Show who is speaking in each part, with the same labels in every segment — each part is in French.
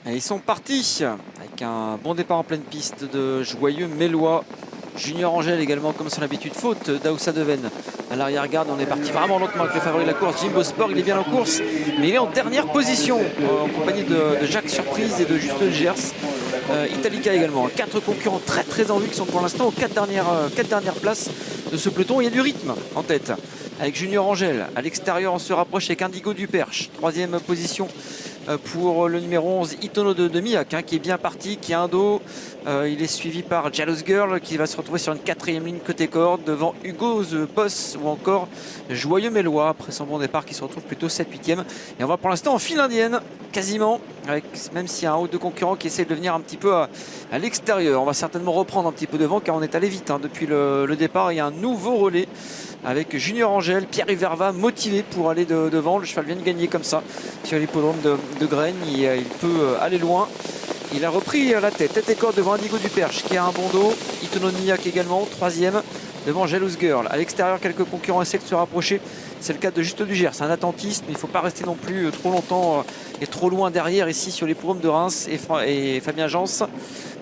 Speaker 1: Et ils sont partis avec un bon départ en pleine piste de Joyeux Mélois. Junior Angel également, comme son habitude, faute d'Aoussa Deven à l'arrière-garde. On est parti vraiment lentement avec le favori de la course, Jimbo Sport. Il est bien en course, mais il est en dernière position en compagnie de Jacques Surprise et de Juste Gers. Italica également. 4 concurrents très en vue qui sont pour l'instant aux 4 dernières places de ce peloton. Il y a du rythme en tête avec Junior Angel. À l'extérieur, on se rapproche avec Indigo du Perche. 3e position pour le numéro 11, Itono de Miak, qui est bien parti, qui a un dos. Il est suivi par Jealous Girl qui va se retrouver sur une 4e ligne côté corde devant Hugo The Boss ou encore Joyeux Mélois après son bon départ qui se retrouve plutôt 7-8e. Et on va pour l'instant en file indienne quasiment, avec, même s'il y a un haut de concurrent qui essaie de venir un petit peu à l'extérieur. On va certainement reprendre un petit peu devant car on est allé vite depuis le départ. Il y a un nouveau relais avec Junior Angel, Pierre-Yves Verva motivé pour aller devant. Le cheval vient de gagner comme ça sur l'hippodrome de Graines. Il peut aller loin. Il a repris la tête et corde devant Indigo du Perche qui a un bon dos. Itono Niak également, 3e devant Jealous Girl. À l'extérieur, quelques concurrents essaient de se rapprocher. C'est le cas de Juste du Gers, c'est un attentiste, mais il ne faut pas rester non plus trop longtemps et trop loin derrière ici sur l'hippodrome de Reims. Et Fabien Jans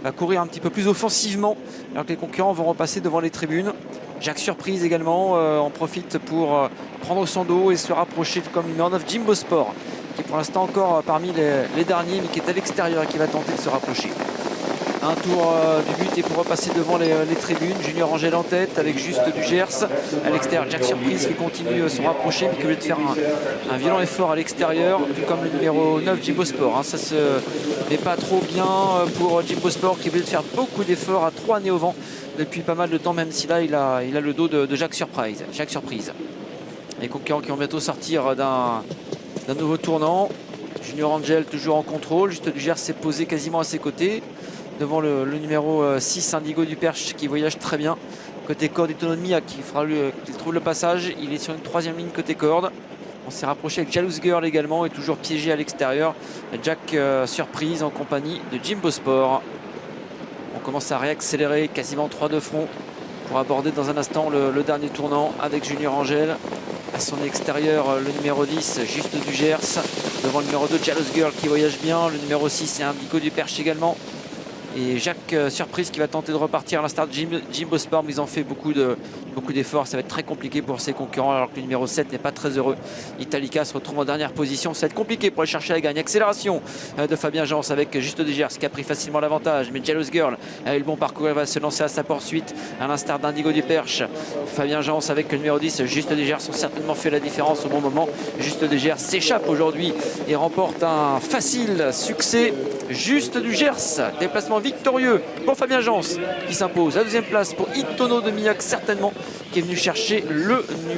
Speaker 1: va courir un petit peu plus offensivement alors que les concurrents vont repasser devant les tribunes. Jacques Surprise également en profite pour prendre son dos et se rapprocher comme numéro 9 Jimbo Sport, qui est pour l'instant encore parmi les derniers, mais qui est à l'extérieur et qui va tenter de se rapprocher. Un tour du but et pour repasser devant les tribunes. Junior Angel en tête avec Juste du Gers. À l'extérieur, Jacques Surprise qui continue à se rapprocher, mais qui veut faire un violent effort à l'extérieur, tout comme le numéro 9 Jimbo Sport. Ça se met pas trop bien pour Jimbo Sport qui veut faire beaucoup d'efforts à 3 nez au vent depuis pas mal de temps, même si là il a le dos de Jacques Surprise. Les concurrents qui vont bientôt sortir d'un nouveau tournant. Junior Angel toujours en contrôle. Juste du Gers s'est posé quasiment à ses côtés devant le numéro 6 Indigo du Perche qui voyage très bien. Côté corde, Autonomia qui trouve le passage. Il est sur une 3e ligne côté corde. On s'est rapproché avec Jealous Girl également et toujours piégé à l'extérieur. Jack Surprise en compagnie de Jimbo Sport. On commence à réaccélérer quasiment 3 de front pour aborder dans un instant le dernier tournant avec Junior Angel. À son extérieur, le numéro 10, Juste du Gers. Devant le numéro 2, Jealous Girl qui voyage bien. Le numéro 6, c'est Indigo du Perche également. Et Jacques Surprise qui va tenter de repartir à l'instar de Jimbo Sport, mais ils ont fait beaucoup d'efforts. Ça va être très compliqué pour ses concurrents alors que le numéro 7 n'est pas très heureux. Italica se retrouve en dernière position. Ça va être compliqué pour aller chercher la gagne. Accélération de Fabien Jans avec Juste de Gers qui a pris facilement l'avantage. Mais Jealous Girl a eu le bon parcours. Elle va se lancer à sa poursuite à l'instar d'Indigo du Perche. Fabien Jans avec le numéro 10, Juste de Gers ont certainement fait la différence au bon moment. Juste de Gers s'échappe aujourd'hui et remporte un facile succès. Juste du Gers, déplacement victorieux pour Fabien Jans qui s'impose. La 2e place pour Itono de Miak certainement qui est venu chercher le numéro